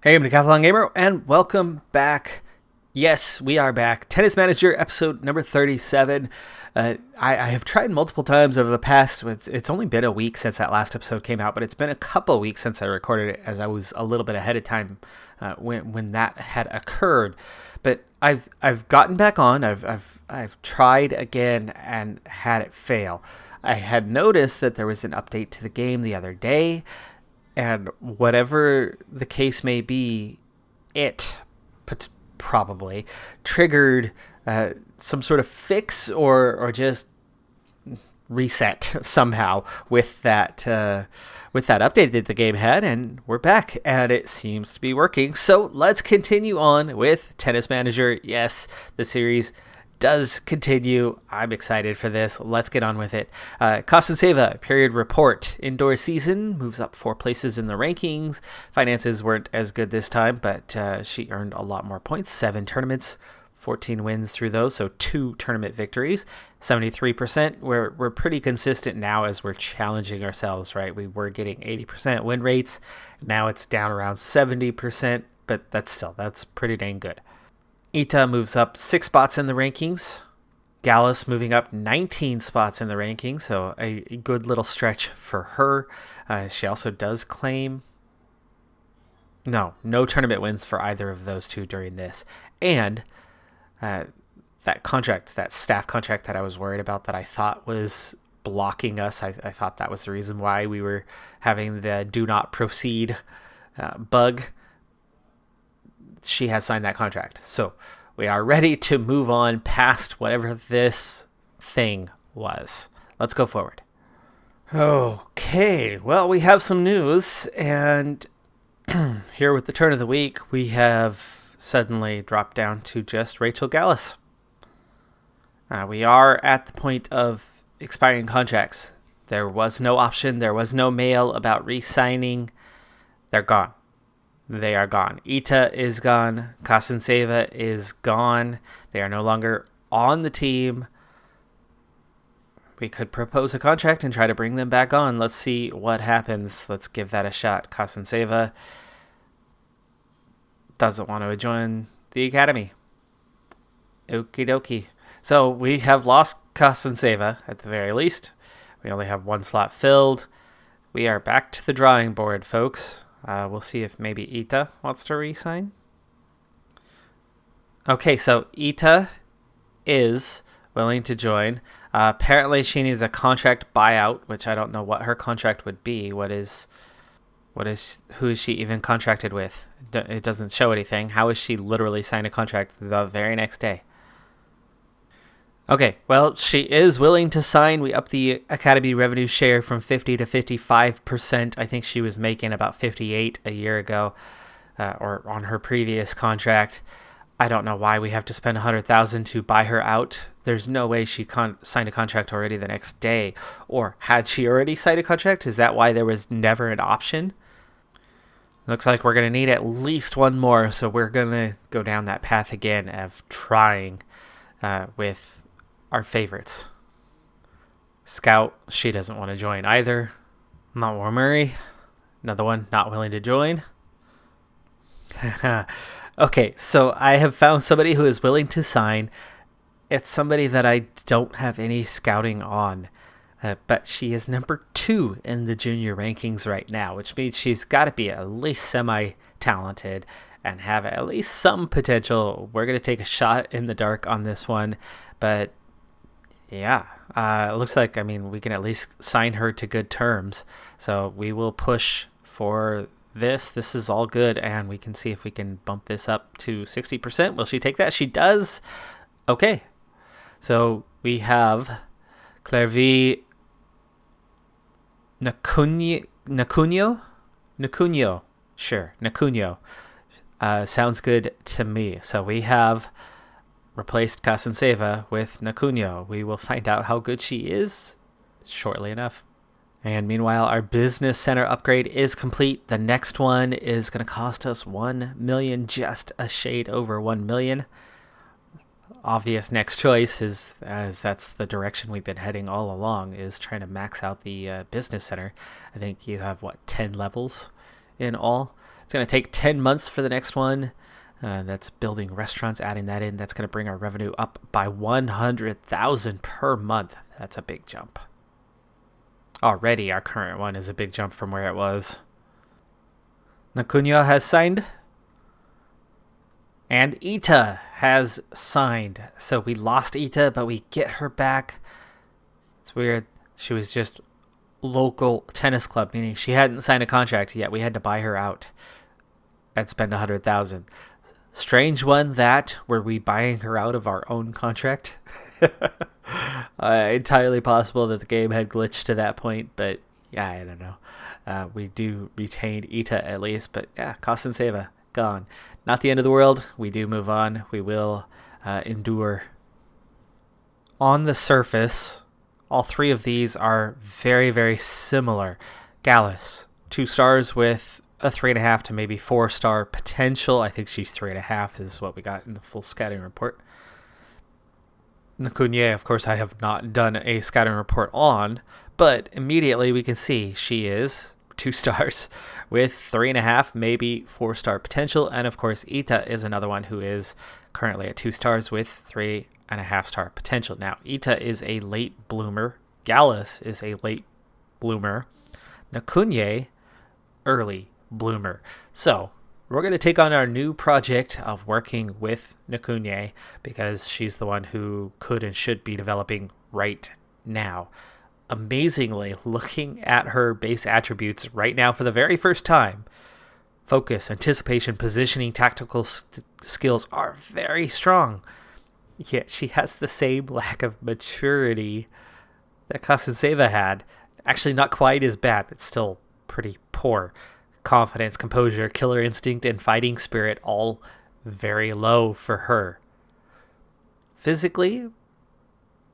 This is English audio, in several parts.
Hey, I'm Decathlon Gamer, and welcome back. Yes, we are back. Tennis Manager episode number 37. I have tried multiple times over the past. It's only been a week since that last episode came out, but it's been a couple weeks since I recorded it, as I was a little bit ahead of time when that had occurred. But I've gotten back on. I've tried again and had it fail. I had noticed that there was an update to the game the other day, and whatever the case may be, it probably triggered some sort of fix or just reset somehow with that update that the game had, and we're back, and it seems to be working. So let's continue on with Tennis Manager. Yes, the series does continue. I'm excited for this. Let's get on with it. Kostenseva, period report. Indoor season moves up 4 places in the rankings. Finances weren't as good this time, but she earned a lot more points. 7 tournaments, 14 wins through those, so 2 tournament victories. 73%. We're pretty consistent now as we're challenging ourselves, right? We were getting 80% win rates. Now it's down around 70%, but that's pretty dang good. Ita moves up 6 spots in the rankings. Gallus moving up 19 spots in the rankings, so a good little stretch for her. She also does claim no tournament wins for either of those two during this. And that staff contract that I was worried about, that I thought was blocking us, I thought that was the reason why we were having the do not proceed bug. She has signed that contract. So we are ready to move on past whatever this thing was. Let's go forward. Okay, well, we have some news, and here with the turn of the week, we have suddenly dropped down to just Rachel Gallus. We are at the point of expiring contracts. There was no option. There was no mail about re-signing. They're gone. They are gone. Ita is gone. Kostenseva is gone. They are no longer on the team. We could propose a contract and try to bring them back on. Let's see what happens. Let's give that a shot. Kostenseva doesn't want to join the academy. Okie dokie. So we have lost Kostenseva at the very least. We only have 1 slot filled. We are back to the drawing board, folks. We'll see if maybe Ita wants to re-sign. Okay, so Ita is willing to join. Apparently she needs a contract buyout, which I don't know what her contract would be. Who is she even contracted with? It doesn't show anything. How is she literally signed a contract the very next day? Okay, well, she is willing to sign. We upped the Academy revenue share from 50 to 55%. I think she was making about 58 a year ago, or on her previous contract. I don't know why we have to spend $100,000 to buy her out. There's no way she signed a contract already the next day. Or had she already signed a contract? Is that why there was never an option? Looks like we're going to need at least one more, so we're going to go down that path again of trying with our favorites. Scout, she doesn't want to join either. Montmore Murray, another one not willing to join. Okay, so I have found somebody who is willing to sign. It's somebody that I don't have any scouting on, but she is number 2 in the junior rankings right now, which means she's got to be at least semi-talented and have at least some potential. We're going to take a shot in the dark on this one, but yeah, it looks like, we can at least sign her to good terms. So we will push for this. This is all good, and we can see if we can bump this up to 60%. Will she take that? She does. Okay. So we have Clairvy Nacunio? Sure, Nacunio. Sounds good to me. So we have replaced Kostenseva with Nacunio. We will find out how good she is shortly enough. And meanwhile, our business center upgrade is complete. The next one is going to cost us 1 million, just a shade over 1 million. Obvious next choice is, as that's the direction we've been heading all along, is trying to max out the business center. I think you have 10 levels in all. It's going to take 10 months for the next one. That's building restaurants, adding that in. That's going to bring our revenue up by 100,000 per month. That's a big jump. Already, our current one is a big jump from where it was. Nakunya has signed. And Ita has signed. So we lost Ita, but we get her back. It's weird. She was just local tennis club, meaning she hadn't signed a contract yet. We had to buy her out and spend 100,000. Strange one that, were we buying her out of our own contract? Entirely possible that the game had glitched to that point, but yeah, I don't know. We do retain Ita at least, but yeah, Kasen Seva, gone. Not the end of the world. We do move on. We will endure. On the surface, all three of these are very, very similar. Gallus, 2 stars with a 3.5 to maybe 4-star potential. I think she's 3.5 is what we got in the full scouting report. Nakunye, of course, I have not done a scouting report on, but immediately we can see she is 2 stars with 3.5, maybe 4-star potential. And of course, Ita is another one who is currently at 2 stars with 3.5-star potential. Now, Ita is a late bloomer. Gallus is a late bloomer. Nakunye, early bloomer. So we're going to take on our new project of working with Nakunye because she's the one who could and should be developing right now. Amazingly, looking at her base attributes right now for the very first time, focus, anticipation, positioning, tactical skills are very strong. Yet she has the same lack of maturity that Kasanseva had. Actually, not quite as bad, but still pretty poor. Confidence, composure, killer instinct, and fighting spirit all very low for her. Physically,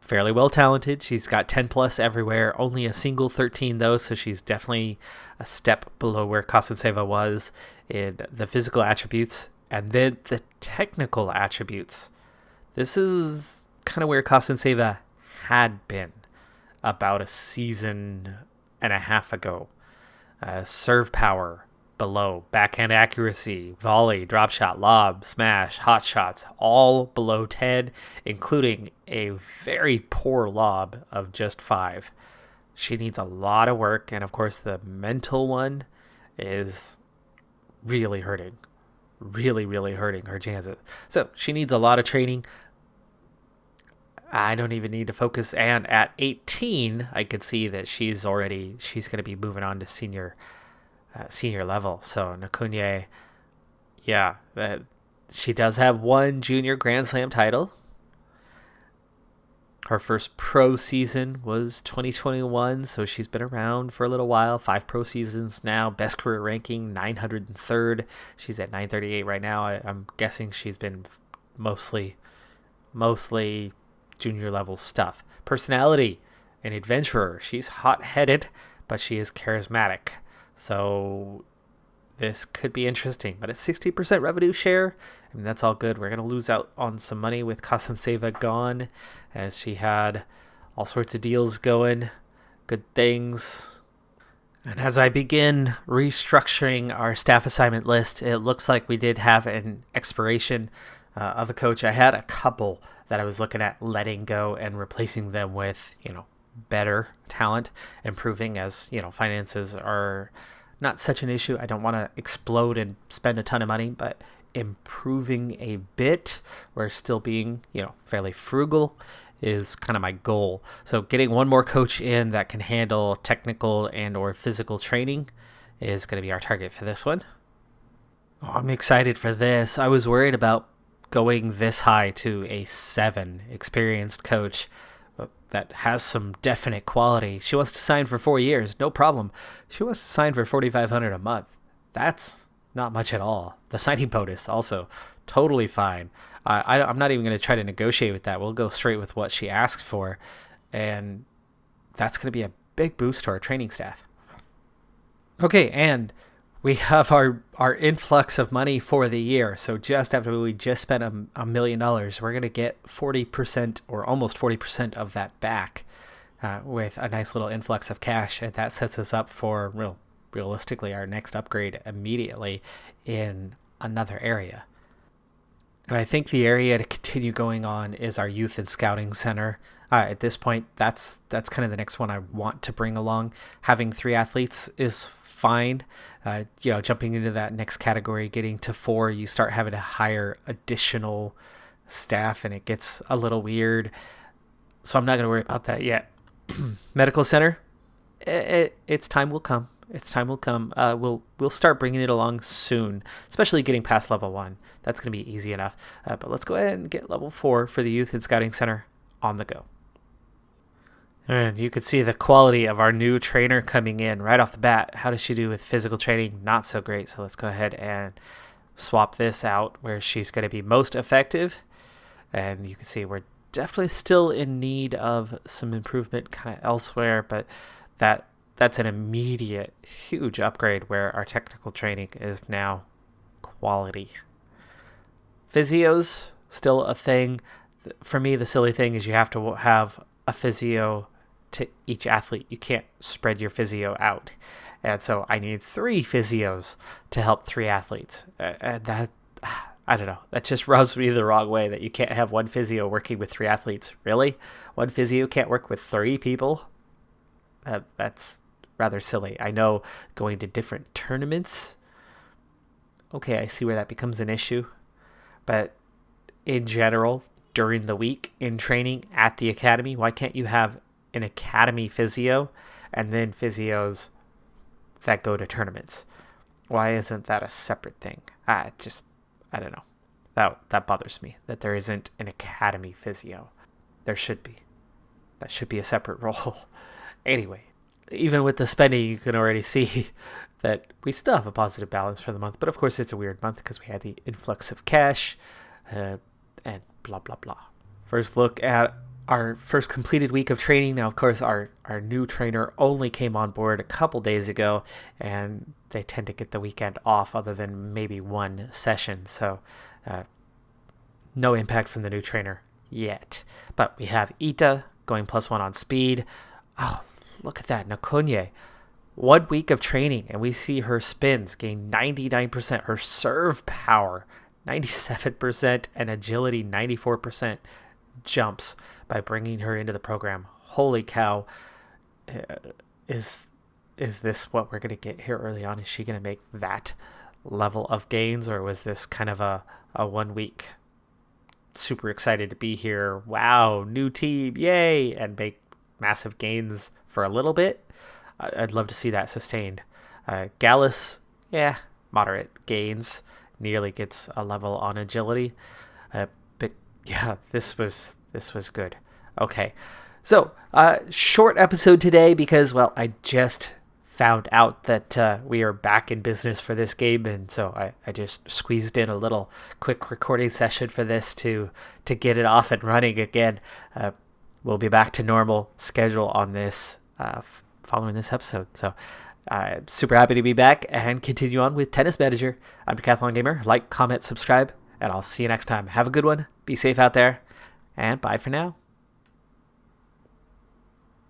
fairly well talented. She's got 10 plus everywhere, only a single 13 though, so she's definitely a step below where Kasanseva was in the physical attributes. And then the technical attributes. This is kind of where Kasanseva had been about a season and a half ago. Serve power below, backhand accuracy, volley, drop shot, lob, smash, hot shots, all below 10, including a very poor lob of just 5. She needs a lot of work, and of course the mental one is really hurting. Really hurting her chances. So she needs a lot of training. I don't even need to focus, and at 18 I could see that she's going to be moving on to senior level. So Nakunye, yeah, she does have 1 junior Grand Slam title. Her first pro season was 2021, so she's been around for a little while. 5 pro seasons now. Best career ranking 903rd. She's at 938 right now. I'm guessing she's been mostly junior level stuff. Personality, an adventurer. She's hot-headed, but she is charismatic. So this could be interesting. But at 60% revenue share, I mean, that's all good. We're going to lose out on some money with Kasanseva gone, as she had all sorts of deals going, good things. And as I begin restructuring our staff assignment list, it looks like we did have an expiration of a coach. I had a couple that I was looking at letting go and replacing them with, better talent, improving as, finances are not such an issue. I don't want to explode and spend a ton of money, but improving a bit or still being, fairly frugal is kind of my goal. So getting one more coach in that can handle technical and or physical training is going to be our target for this one. Oh, I'm excited for this. I was worried about going this high to a 7 experienced coach that has some definite quality. She wants to sign for 4 years, no problem. She wants to sign for $4,500 a month. That's not much at all. The signing bonus also totally fine. I'm not even going to try to negotiate with that. We'll go straight with what she asks for, and that's going to be a big boost to our training staff. Okay, and we have our influx of money for the year. So just after we just spent $1 million, we're going to get 40% or almost 40% of that back with a nice little influx of cash. And that sets us up for realistically our next upgrade immediately in another area. And I think the area to continue going on is our youth and scouting center. At this point, that's kind of the next one I want to bring along. Having 3 athletes is fine. Jumping into that next category, getting to 4, you start having to hire additional staff, and it gets a little weird. So I'm not going to worry about that yet. Medical center, its time will come. Its time will come. We'll start bringing it along soon, especially getting past level 1. That's going to be easy enough. But let's go ahead and get level 4 for the Youth and Scouting Center on the go. And you could see the quality of our new trainer coming in right off the bat. How does she do with physical training? Not so great. So let's go ahead and swap this out where she's going to be most effective. And you can see we're definitely still in need of some improvement kind of elsewhere, but that's an immediate huge upgrade where our technical training is now quality. Physio's still a thing. For me, the silly thing is you have to have a physio to each athlete. You can't spread your physio out. And so I need 3 physios to help 3 athletes. That, I don't know. That just rubs me the wrong way that you can't have 1 physio working with 3 athletes. Really? 1 physio can't work with 3 people? That's rather silly. I know going to different tournaments, okay, I see where that becomes an issue. But in general, during the week in training at the academy, why can't you have an academy physio and then physios that go to tournaments? Why isn't that a separate thing? I don't know. That bothers me that there isn't an academy physio. There should be. That should be a separate role. Anyway, even with the spending, you can already see that we still have a positive balance for the month. But of course, it's a weird month because we had the influx of cash and blah, blah, blah. First look at our first completed week of training. Now, of course, our new trainer only came on board a couple days ago, and they tend to get the weekend off other than maybe 1 session. So no impact from the new trainer yet. But we have Ita going +1 on speed. Oh, look at that. Nakonye. 1 week of training, and we see her spins gain 99%. Her serve power, 97%, and agility, 94% jumps by bringing her into the program. Holy cow. Is this what we're going to get here early on? Is she going to make that level of gains, or was this kind of a 1 week super excited to be here, wow, new team, yay, and make massive gains for a little bit? I'd love to see that sustained. Gallus, yeah, moderate gains, nearly gets a level on agility. But yeah, this was good. Okay, so short episode today because, well, I just found out that we are back in business for this game, and so I just squeezed in a little quick recording session for this to get it off and running again. We'll be back to normal schedule on this following this episode. So I'm super happy to be back and continue on with Tennis Manager. I'm Decathlon Gamer. Like, comment, subscribe, and I'll see you next time. Have a good one. Be safe out there, and bye for now.